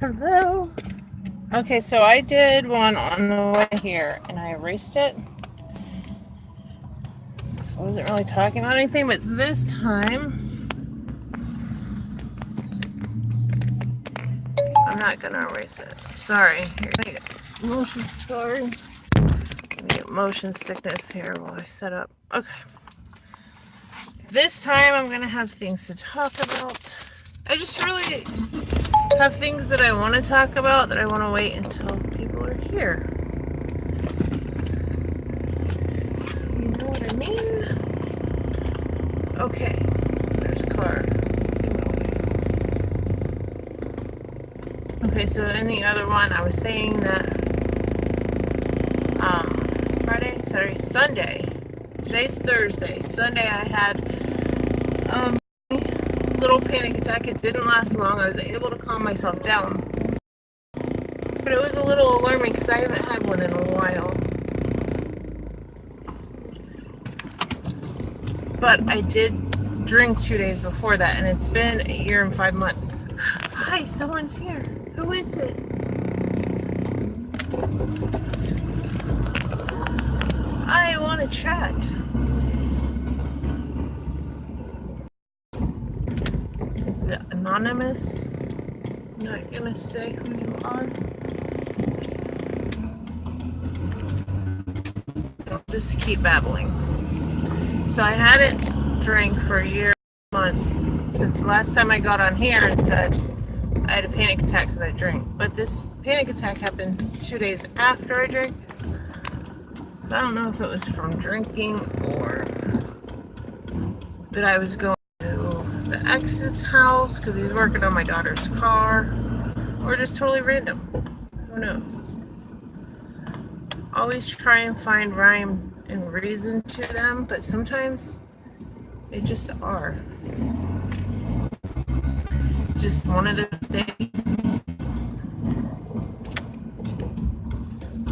Hello. Okay, so I did one on the way here and I erased it. So I wasn't really talking about anything, but this time I'm not gonna erase it. Sorry. Here, I get motion. Sorry. I get motion sickness here while I set up. Okay. This time I'm gonna have things to talk about. I just really have things that I want to talk about that I want to wait until people are here. You know what I mean? Okay, there's a car. Okay, so in the other one, I was saying that Sunday. Today's Thursday. Sunday, I had a little panic attack. It didn't last long. I was able to calm myself down, but it was a little alarming because I haven't had one in a while. But I did drink 2 days before that, and it's been a year and 5 months. Hi, someone's here. Who is it? I want to chat. Is it anonymous? Not gonna say who you are. I'll just keep babbling. So I hadn't drank for a year and months since the last time I got on here and said I had a panic attack because I drank. But this panic attack happened 2 days after I drank. So I don't know if it was from drinking or that I was going to the ex's house because he's working on my daughter's car, or just totally random. Who knows? Always try and find rhyme and reason to them, but sometimes they just are. Just one of those days.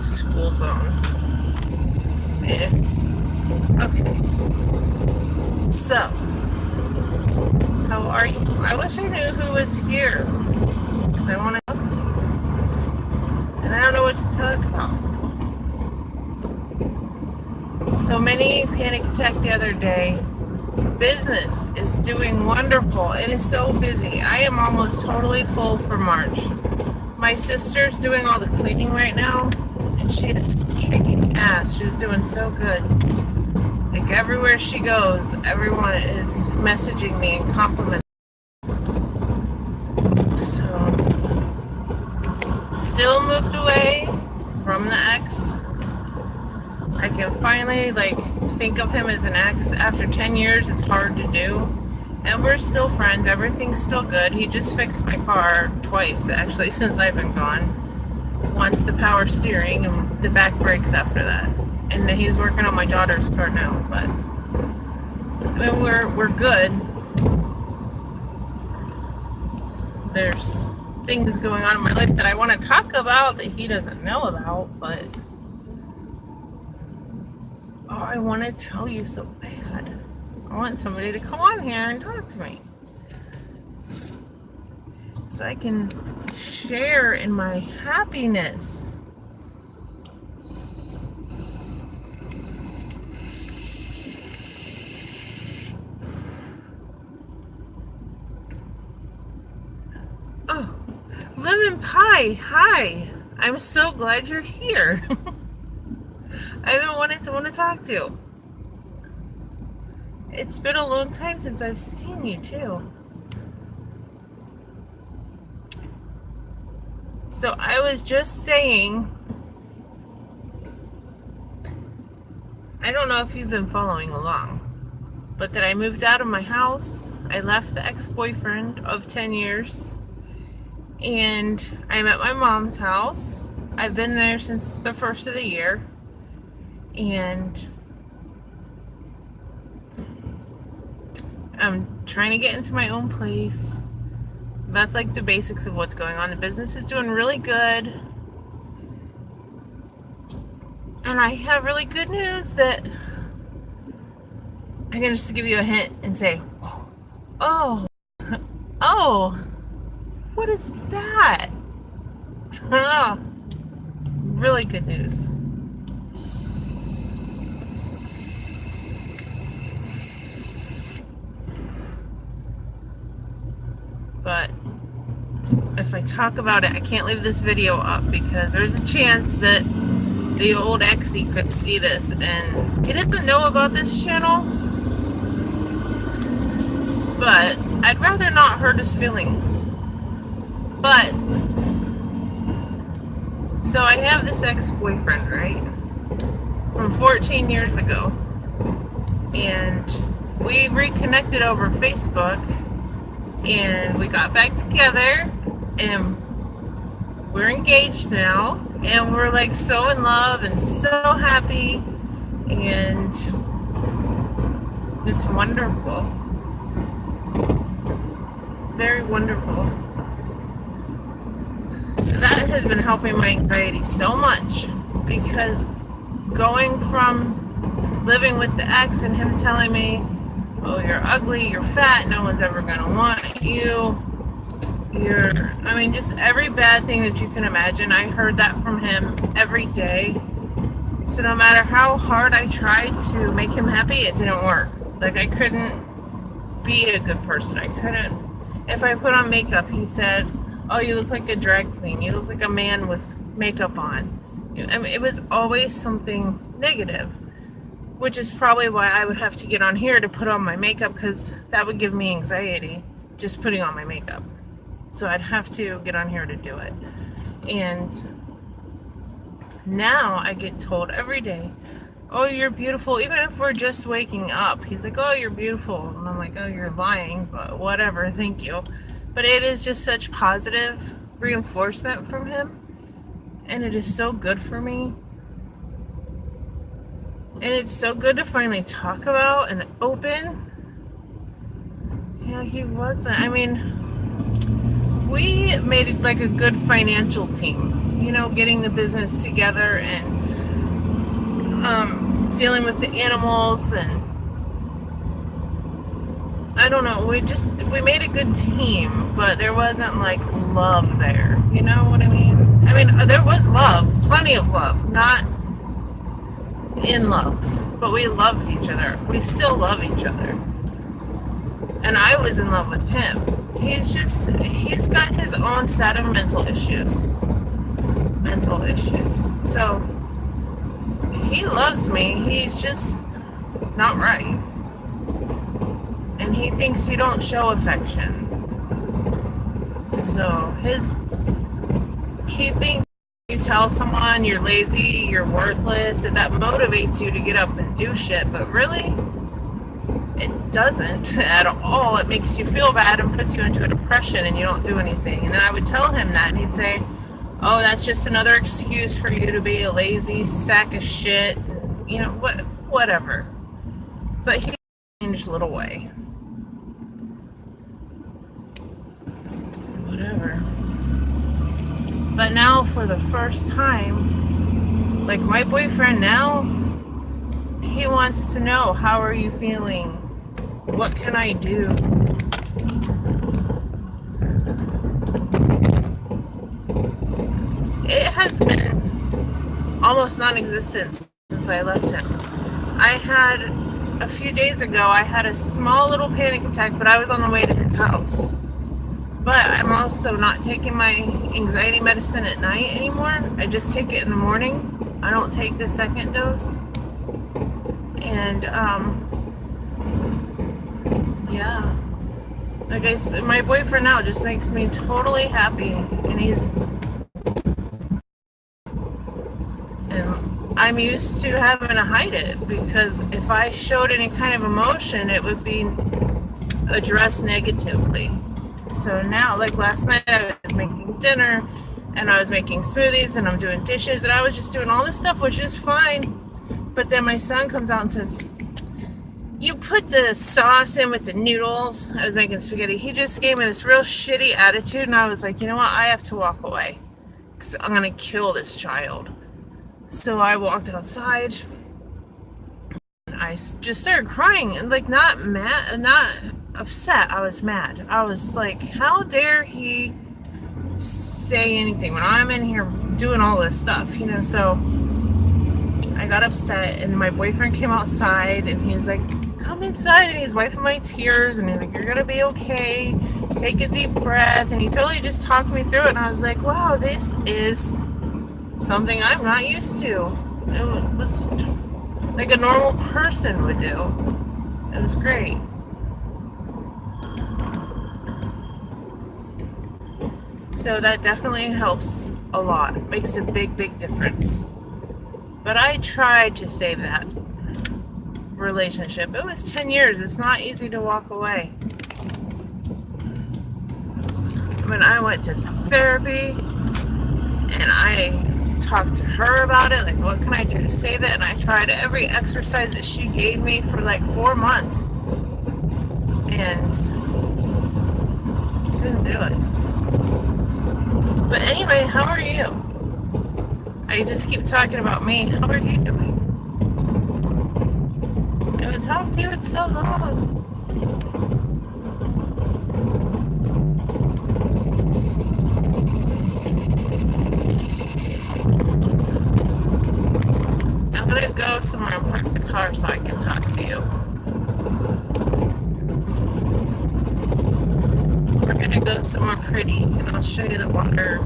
School zone. Yeah. Okay. So, how are you? I wish I knew who was here, because I want to talk to you. And I don't know what to talk about. So many panic attack the other day. Business is doing wonderful. It is so busy. I am almost totally full for March. My sister's doing all the cleaning right now, and she is kicking ass. She's doing so good. Like everywhere she goes, everyone is messaging me and complimenting. So, still moved away from the ex. I can finally think of him as an ex. After 10 years, it's hard to do. And we're still friends. Everything's still good. He just fixed my car twice, actually, since I've been gone. Once the power steering and the back brakes after that. And then he's working on my daughter's car now. But I mean, we're good. There's things going on in my life that I want to talk about that he doesn't know about, but I want to tell you so bad. I want somebody to come on here and talk to me, so I can share in my happiness. Oh, Lemon Pie, hi. I'm so glad you're here. I've been wanting someone to talk to. It's been a long time since I've seen you too. So I was just saying, I don't know if you've been following along, but that I moved out of my house. I left the ex-boyfriend of 10 years, and I'm at my mom's house. I've been there since the first of the year, and I'm trying to get into my own place. That's like the basics of what's going on. The business is doing really good. And I have really good news that I can just give you a hint and say, oh, what is that? Oh, really good news. But if I talk about it, I can't leave this video up because there's a chance that the old Exy could see this, and he doesn't know about this channel, but I'd rather not hurt his feelings. But so I have this ex-boyfriend, right, from 14 years ago, and we reconnected over Facebook, and we got back together, and we're engaged now, and we're like so in love and so happy, and it's wonderful. Very wonderful. So that has been helping my anxiety so much, because going from living with the ex and him telling me, oh, you're ugly, you're fat, no one's ever gonna want you, I mean, just every bad thing that you can imagine, I heard that from him every day. So no matter how hard I tried to make him happy, it didn't work. Like, I couldn't be a good person. I couldn't. If I put on makeup, he said, oh, you look like a drag queen. You look like a man with makeup on. I mean, it was always something negative, which is probably why I would have to get on here to put on my makeup, because that would give me anxiety, just putting on my makeup. So I'd have to get on here to do it. And now I get told every day, oh, you're beautiful. Even if we're just waking up, he's like, oh, you're beautiful. And I'm like, oh, you're lying, but whatever, thank you. But it is just such positive reinforcement from him. And it is so good for me. And it's so good to finally talk about and open. Yeah, he wasn't. I mean, we made it like a good financial team. You know, getting the business together and dealing with the animals, and I don't know, we made a good team, but there wasn't like love there. You know what I mean? I mean, there was love, plenty of love, not in love, but we loved each other. We still love each other. And I was in love with him. He's got his own set of mental issues. So he loves me. He's just not right. And he thinks you don't show affection. So he thinks you tell someone you're lazy, you're worthless, that motivates you to get up and do shit, but really, it doesn't at all. It makes you feel bad and puts you into a depression, and you don't do anything. And then I would tell him that, and he'd say, oh, that's just another excuse for you to be a lazy sack of shit, you know, whatever. But he changed a little way. Whatever. But now, for the first time, like, my boyfriend now, he wants to know, how are you feeling? What can I do? It has been almost non-existent since I left him. A few days ago, I had a small little panic attack, but I was on the way to his house. But I'm also not taking my anxiety medicine at night anymore. I just take it in the morning. I don't take the second dose. And, yeah. Like I said, my boyfriend now just makes me totally happy. And I'm used to having to hide it, because if I showed any kind of emotion, it would be addressed negatively. So now, like last night, I was making dinner, and I was making smoothies, and I'm doing dishes, and I was just doing all this stuff, which is fine. But then my son comes out and says, you put the sauce in with the noodles. I was making spaghetti. He just gave me this real shitty attitude, and I was like, you know what? I have to walk away, because I'm going to kill this child. So I walked outside, and I just started crying, and like, not mad, not upset. I was mad. I was like, how dare he say anything when I'm in here doing all this stuff, you know. So I got upset, and my boyfriend came outside, and he was like, come inside, and he's wiping my tears, and he's like, you're gonna be okay, take a deep breath, and he totally just talked me through it, and I was like, wow, this is something I'm not used to. It was like a normal person would do. It was great. So that definitely helps a lot. It makes a big, big difference. But I tried to save that relationship. It was 10 years. It's not easy to walk away. When I went to therapy and I talked to her about it, like, what can I do to save it? And I tried every exercise that she gave me for like 4 months and couldn't do it. But anyway, how are you? I just keep talking about me. How are you doing? I haven't talked to you in so long. I'm gonna go somewhere and park the car so I can talk to you. We're gonna go somewhere pretty, and I'll show you the water.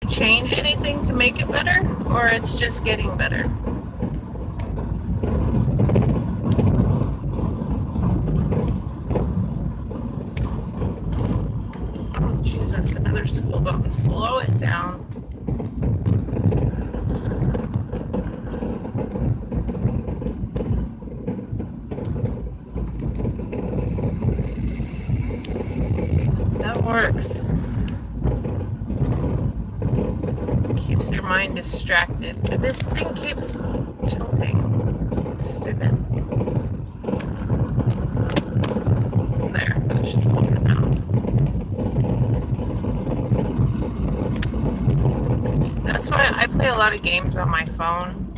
Change anything to make it better, or it's just getting better? Oh Jesus, another school bus. Slow it down. That works. Keeps your mind distracted. This thing keeps tilting. Stupid. There, I should hold it now. That's why I play a lot of games on my phone.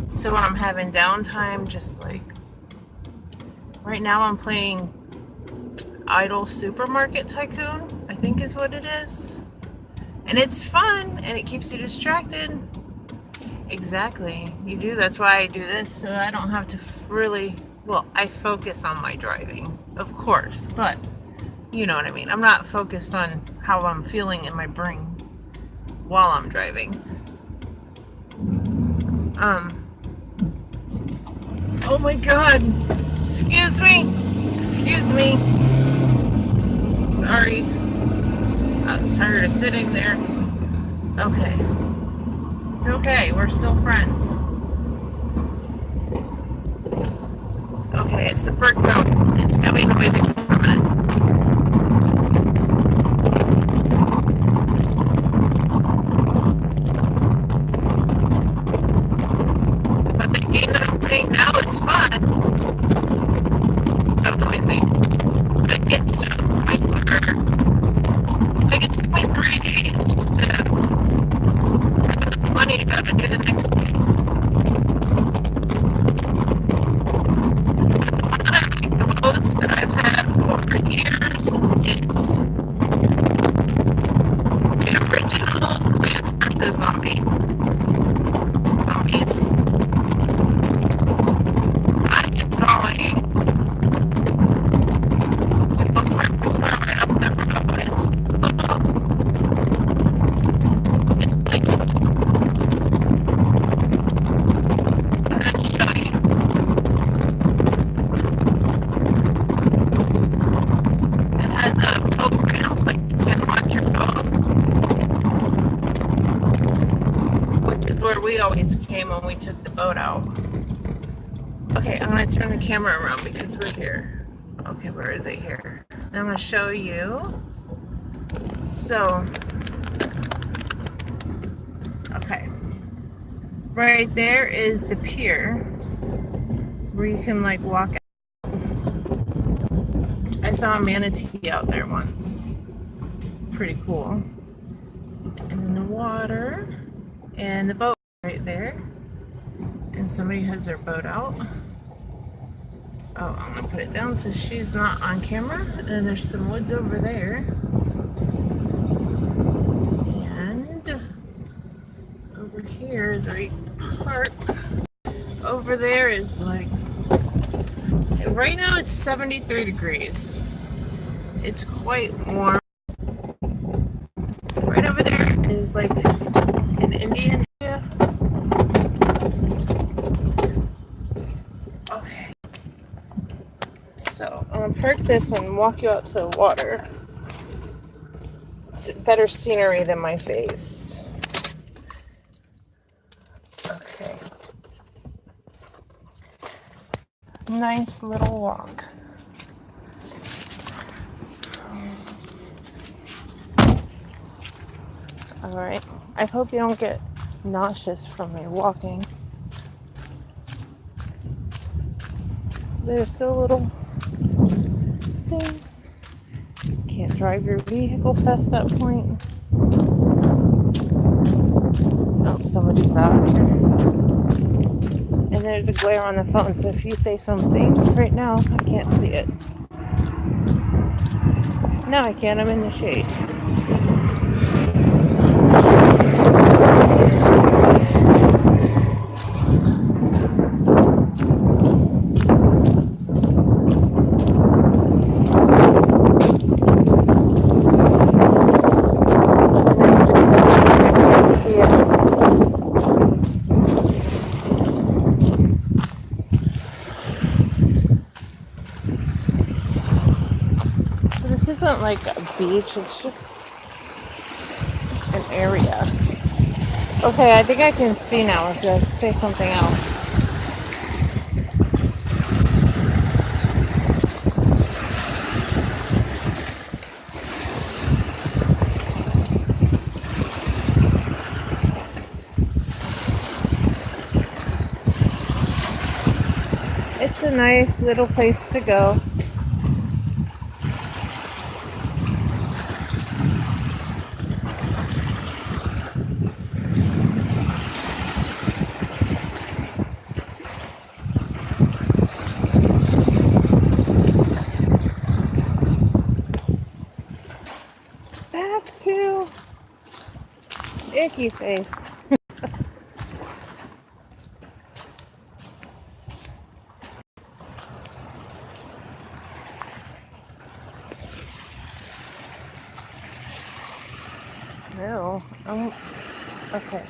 So when I'm having downtime, just like right now I'm playing Idle Supermarket Tycoon, I think is what it is. And it's fun, and it keeps you distracted. Exactly. You do. That's why I do this, so I don't have to really... Well, I focus on my driving, of course. But, you know what I mean. I'm not focused on how I'm feeling in my brain while I'm driving. Oh my God. Excuse me. Excuse me. Sorry. I was tired of sitting there. Okay. It's okay. We're still friends. Okay, it's the brick road. It's gonna be noisy for a minute. But the game that I'm playing now is fun. It's so noisy. It gets to the point where like it took me 3 days just to have enough money to go to do the next thing. The most that I've had for years is the original Plants vs. Zombies. I am going to go park the car right up the road. It's like, I'm going to show you. It has a program like you can watch your phone, which is where we always came when we took the boat out. Okay, I'm going to turn the camera around because we're here. Okay, where is it here? I'm going to show you. So, okay. Right there is the pier where you can like walk out. I saw a manatee out there once. Pretty cool. And then the water and the boat right there. And somebody has their boat out. Oh, I'm gonna put it down so she's not on camera. And there's some woods over there. And over here is Reek Park. Over there is like, right now it's 73 degrees. It's quite warm. Right over there is like an Indian area. Okay. So I'm gonna park this one and walk you out to the water. It's better scenery than my face. Okay. Nice little walk. Alright. I hope you don't get nauseous from me walking. So there's still a little thing. Can't drive your vehicle past that point. Oh, somebody's out here. And there's a glare on the phone, so if you say something right now, I can't see it. No, I can't. I'm in the shade. This isn't like a beach, it's just an area. Okay, I think I can see now if you say something else. It's a nice little place to go. Back to Icky Face. No, okay.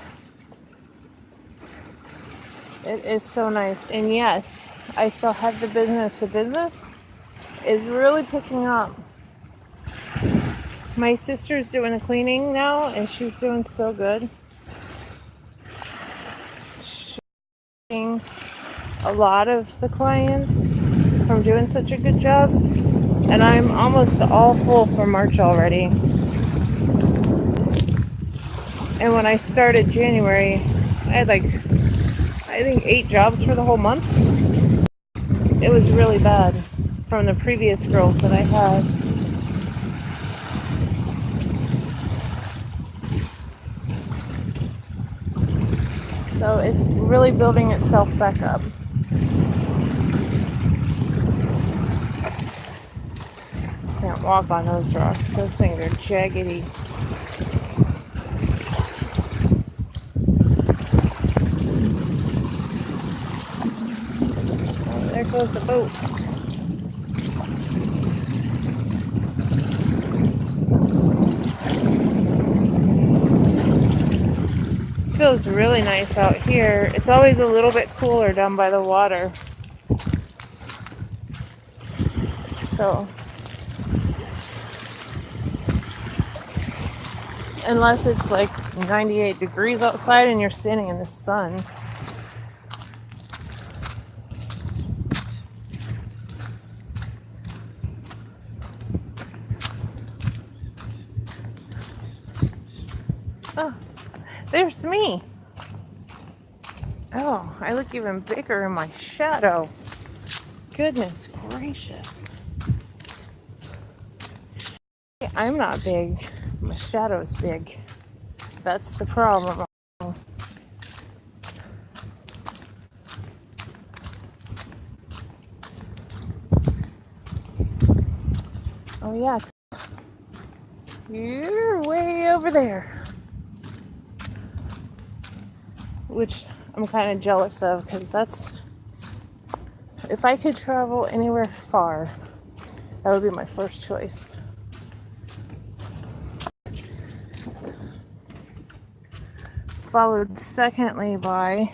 It is so nice. And yes, I still have the business. The business is really picking up. My sister's doing the cleaning now, and she's doing so good. She's getting a lot of the clients from doing such a good job. And I'm almost all full for March already. And when I started January, I had like, I think 8 jobs for the whole month. It was really bad from the previous girls that I had. So it's really building itself back up. Can't walk on those rocks. Those things are jaggedy. Oh, there goes the boat. Feels really nice out here. It's always a little bit cooler down by the water. So, unless it's like 98 degrees outside and you're standing in the sun. Oh, there's me. Oh, I look even bigger in my shadow. Goodness gracious. I'm not big. My shadow's big. That's the problem. Oh yeah, you're way over there. Which I'm kind of jealous of, because that's, if I could travel anywhere far, that would be my first choice. Followed secondly by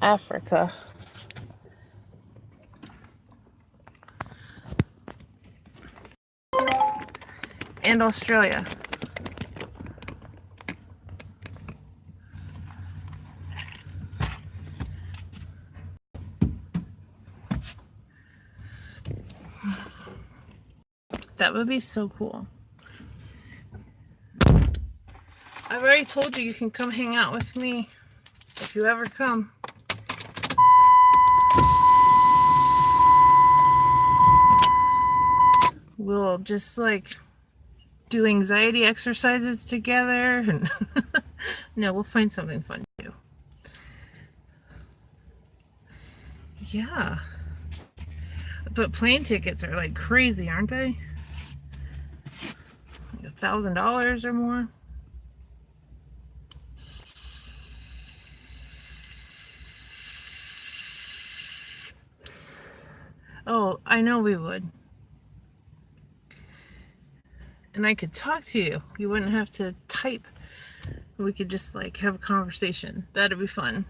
Africa. And Australia. That would be so cool. I've already told you can come hang out with me if you ever come. We'll just like do anxiety exercises together, and no, we'll find something fun to do. Yeah. But plane tickets are like crazy, aren't they? Like $1,000 or more. Oh, I know we would. And I could talk to you. You wouldn't have to type. We could just like have a conversation. That'd be fun.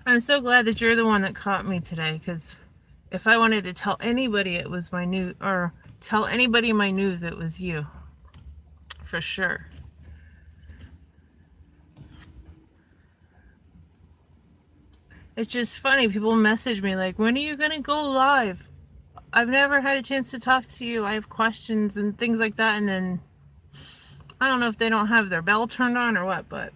I'm so glad that you're the one that caught me today, because if I wanted to tell anybody it was my news, or tell anybody my news, it was you. For sure. It's just funny. People message me like, when are you going to go live? I've never had a chance to talk to you. I have questions and things like that. And then I don't know if they don't have their bell turned on or what, but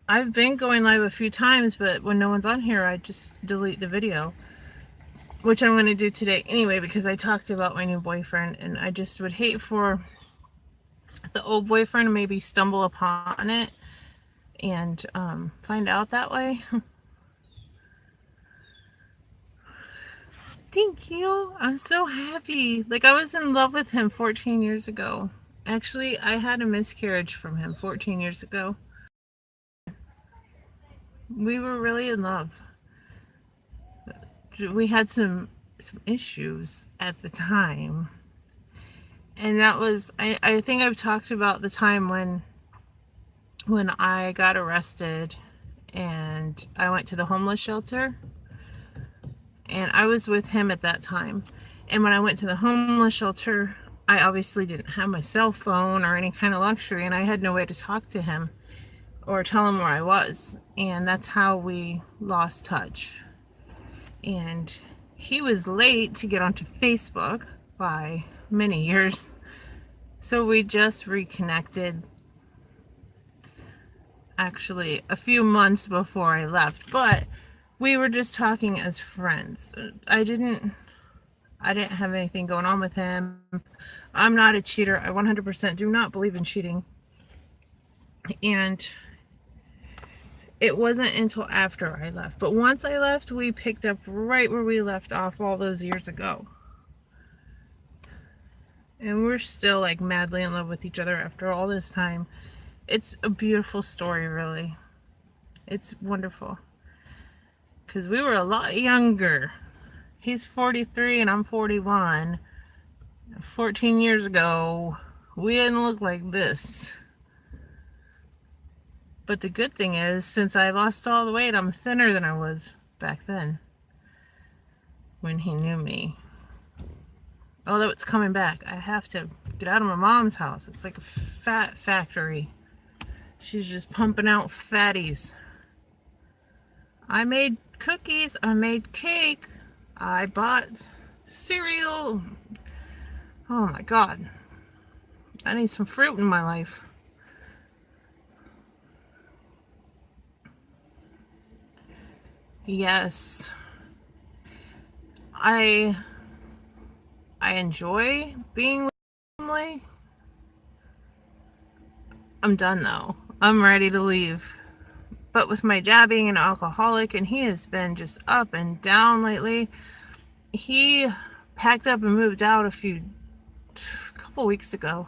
I've been going live a few times, but when no one's on here, I just delete the video, which I'm going to do today anyway, because I talked about my new boyfriend, and I just would hate for the old boyfriend to maybe stumble upon it and find out that way. Thank you. I'm so happy. Like, I was in love with him 14 years ago. Actually, I had a miscarriage from him 14 years ago. We were really in love. We had some issues at the time. And that was, I think I've talked about the time when I got arrested and I went to the homeless shelter. And I was with him at that time. And when I went to the homeless shelter, I obviously didn't have my cell phone or any kind of luxury, and I had no way to talk to him or tell him where I was. And that's how we lost touch. And he was late to get onto Facebook by many years. So we just reconnected actually a few months before I left. But we were just talking as friends. I didn't have anything going on with him. I'm not a cheater. I 100% do not believe in cheating. And it wasn't until after I left. But once I left, we picked up right where we left off all those years ago. And we're still like madly in love with each other after all this time. It's a beautiful story, really. It's wonderful. Because we were a lot younger. He's 43 and I'm 41. 14 years ago, we didn't look like this. But the good thing is, since I lost all the weight, I'm thinner than I was back then when he knew me. Although it's coming back. I have to get out of my mom's house. It's like a fat factory. She's just pumping out fatties. I made cookies. I made cake. I bought cereal. Oh my God. I need some fruit in my life. Yes. I I enjoy being with family. I'm done though. I'm ready to leave. But with my dad being an alcoholic and he has been just up and down lately, he packed up and moved out a couple weeks ago.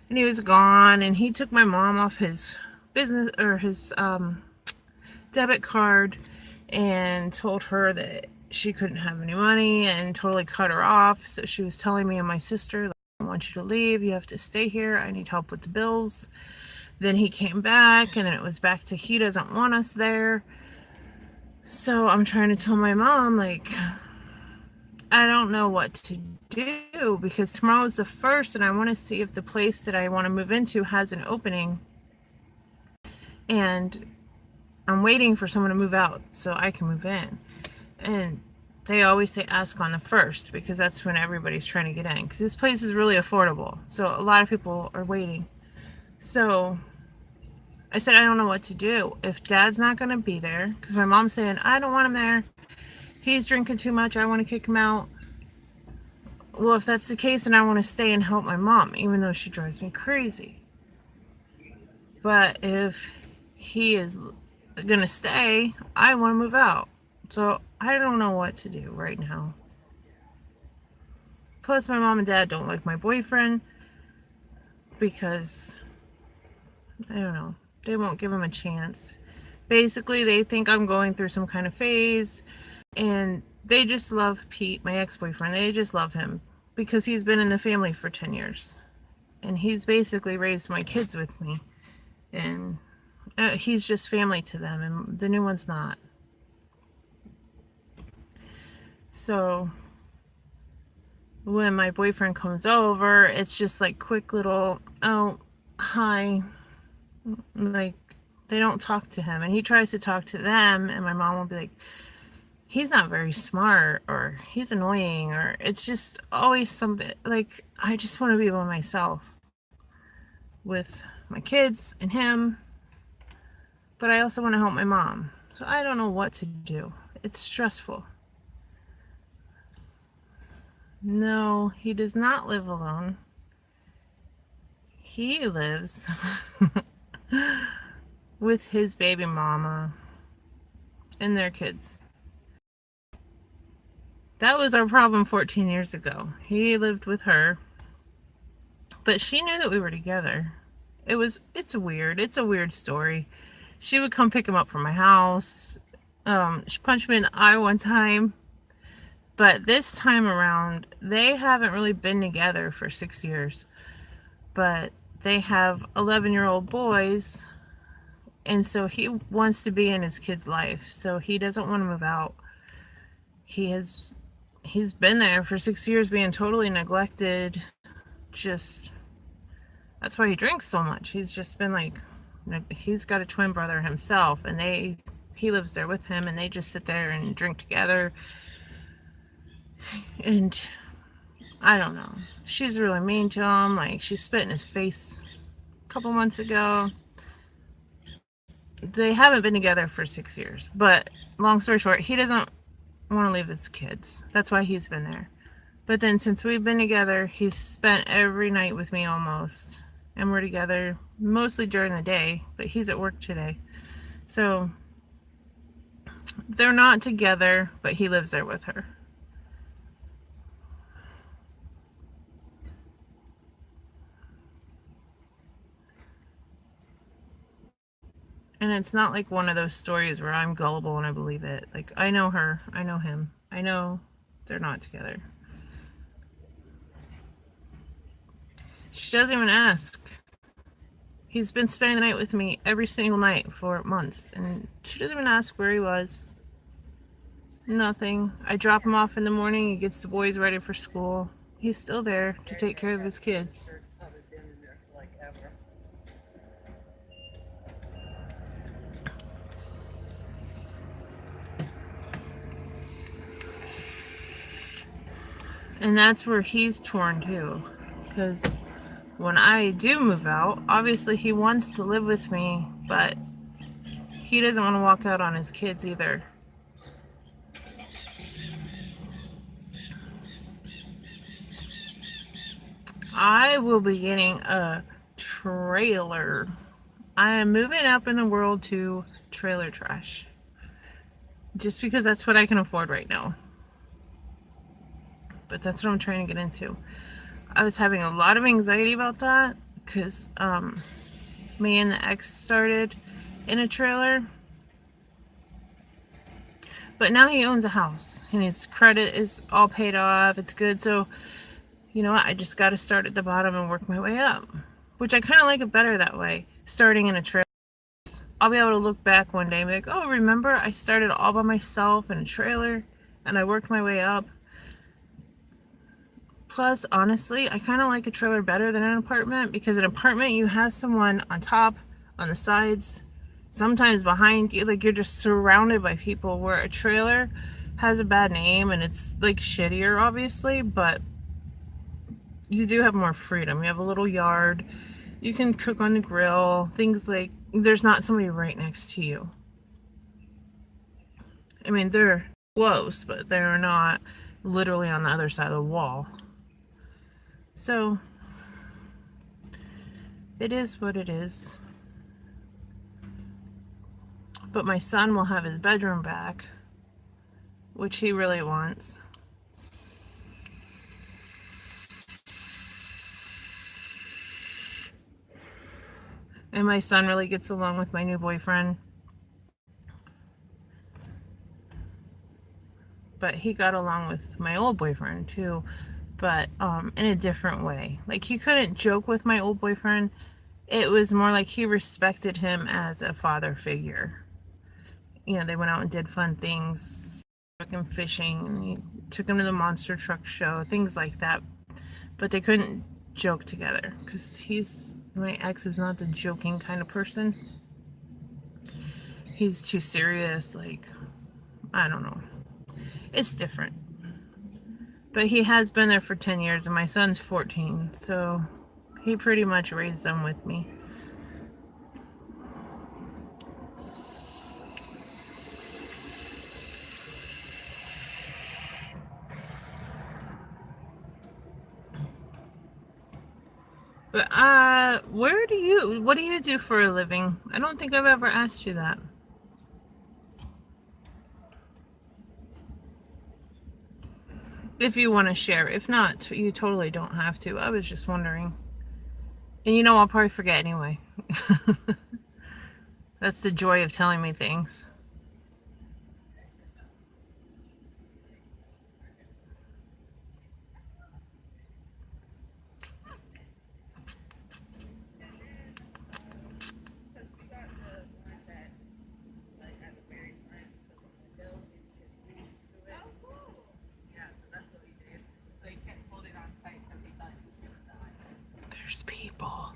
And he was gone and he took my mom off his business or his debit card and told her that she couldn't have any money and totally cut her off. So she was telling me and my sister, like, I want you to leave. You have to stay here. I need help with the bills. Then he came back, and then it was back to he doesn't want us there. So I'm trying to tell my mom, like, I don't know what to do because tomorrow is the 1st, and I want to see if the place that I want to move into has an opening. And I'm waiting for someone to move out so I can move in. And they always say ask on the 1st because that's when everybody's trying to get in. Because this place is really affordable. So a lot of people are waiting. So I said, I don't know what to do. If dad's not going to be there, because my mom's saying, I don't want him there. He's drinking too much. I want to kick him out. Well, if that's the case, then I want to stay and help my mom, even though she drives me crazy. But if he is going to stay, I want to move out. So I don't know what to do right now. Plus, my mom and dad don't like my boyfriend because, I don't know, they won't give him a chance. Basically, they think I'm going through some kind of phase, and they just love Pete, my ex-boyfriend. They just love him because he's been in the family for 10 years. And he's basically raised my kids with me. And he's just family to them, and the new one's not. So when my boyfriend comes over, it's just like quick little, oh, hi. Like, they don't talk to him. And he tries to talk to them, and my mom will be like, he's not very smart, or he's annoying, or it's just always something. Like, I just want to be by myself with my kids and him. But I also want to help my mom. So I don't know what to do. It's stressful. No, he does not live alone. He lives with his baby mama and their kids. That was our problem 14 years ago. He lived with her, but she knew that we were together. It's weird. It's a weird story. She would come pick him up from my house. She punched me in the eye one time. But this time around, they haven't really been together for 6 years. But they have 11-year-old boys. And so he wants to be in his kid's life. So he doesn't want to move out. He's been there for 6 years being totally neglected. Just, that's why he drinks so much. He's just been like, he's got a twin brother himself. And he lives there with him. And they just sit there and drink together. And I don't know. She's really mean to him. Like, she spit in his face a couple months ago. They haven't been together for 6 years. But long story short, he doesn't want to leave his kids. That's why he's been there. But then since we've been together, he's spent every night with me almost. And we're together mostly during the day. But he's at work today. So they're not together, but he lives there with her. And it's not like one of those stories where I'm gullible and I believe it. Like, I know her. I know him. I know they're not together. She doesn't even ask. He's been spending the night with me every single night for months. And she doesn't even ask where he was. Nothing. I drop him off in the morning. He gets the boys ready for school. He's still there to take care of his kids. And that's where he's torn too. Because when I do move out, obviously he wants to live with me, but he doesn't want to walk out on his kids either. I will be getting a trailer. I am moving up in the world to trailer trash. Just because that's what I can afford right now. But that's what I'm trying to get into. I was having a lot of anxiety about that because me and the ex started in a trailer. But now he owns a house and his credit is all paid off. It's good. So, you know what? I just got to start at the bottom and work my way up. Which I kind of like it better that way, starting in a trailer. I'll be able to look back one day and be like, oh, remember I started all by myself in a trailer and I worked my way up. Plus, honestly, I kind of like a trailer better than an apartment because an apartment, you have someone on top, on the sides, sometimes behind you, like you're just surrounded by people, where a trailer has a bad name and it's like shittier, obviously, but you do have more freedom. You have a little yard, you can cook on the grill, things like, there's not somebody right next to you. I mean, they're close, but they're not literally on the other side of the wall. So, it is what it is. But my son will have his bedroom back, which he really wants. And my son really gets along with my new boyfriend. But he got along with my old boyfriend too, but in a different way. Like, he couldn't joke with my old boyfriend. It was more like he respected him as a father figure. You know, they went out and did fun things, took him fishing, and he took him to the monster truck show, things like that. But they couldn't joke together because my ex is not the joking kind of person. He's too serious, like, I don't know. It's different. But he has been there for 10 years and my son's 14, so he pretty much raised them with me. But what do you do for a living? I don't think I've ever asked you that. If you want to share. If not, you totally don't have to. I was just wondering. And you know, I'll probably forget anyway. That's the joy of telling me things. There's people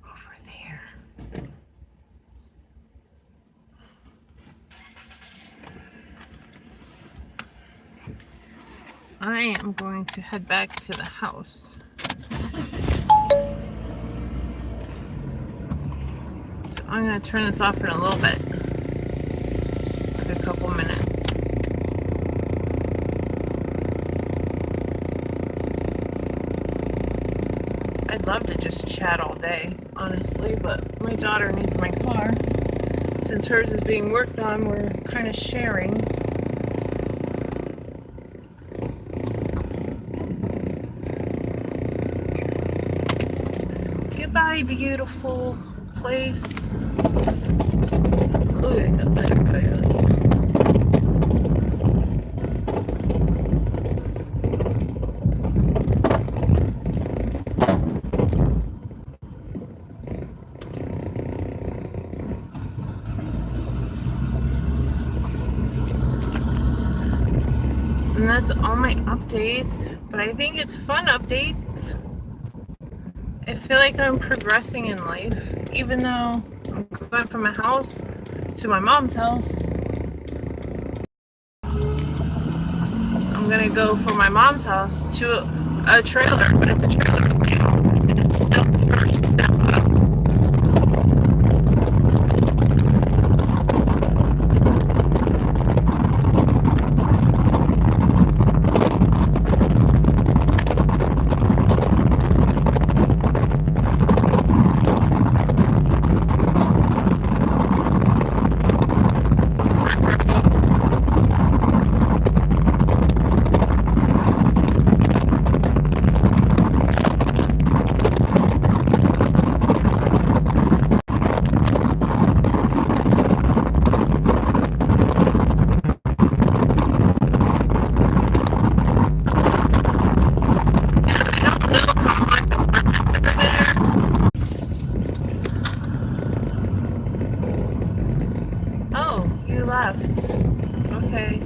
over there. I am going to head back to the house. So I'm going to turn this off in a little bit. Like a couple minutes. I'd love to just chat all day, honestly, but my daughter needs my car. Since hers is being worked on, we're kind of sharing. Goodbye, beautiful place. Look at that. And that's all my updates, but I think it's fun updates. I feel like I'm progressing in life, even though I'm going from my house to my mom's house. I'm gonna go from my mom's house to a trailer, but it's a trailer of my own, and it's still the first step up. left. Okay.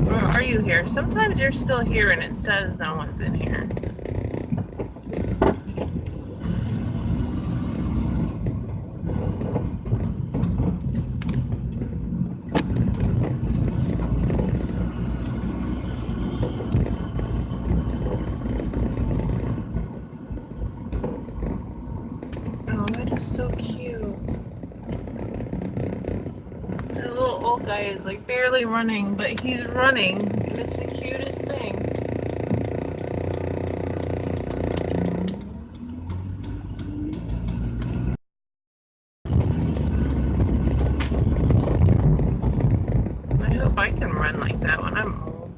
Or are you here? Sometimes you're still here and it says no one's in here. Oh, that is so cute. The little old guy is like barely running, but he's running. And it's the cutest thing. I hope I can run like that when I'm old.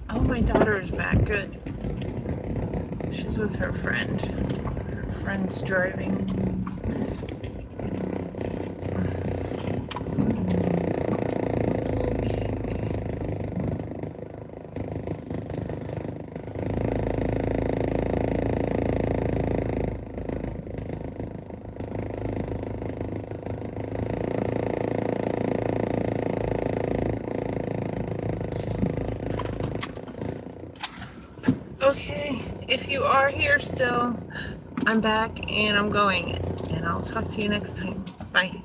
Oh, my daughter is back. Good. She's with her friend. Her friend's driving. Okay, if you are here still, I'm back and I'm going, and I'll talk to you next time. Bye.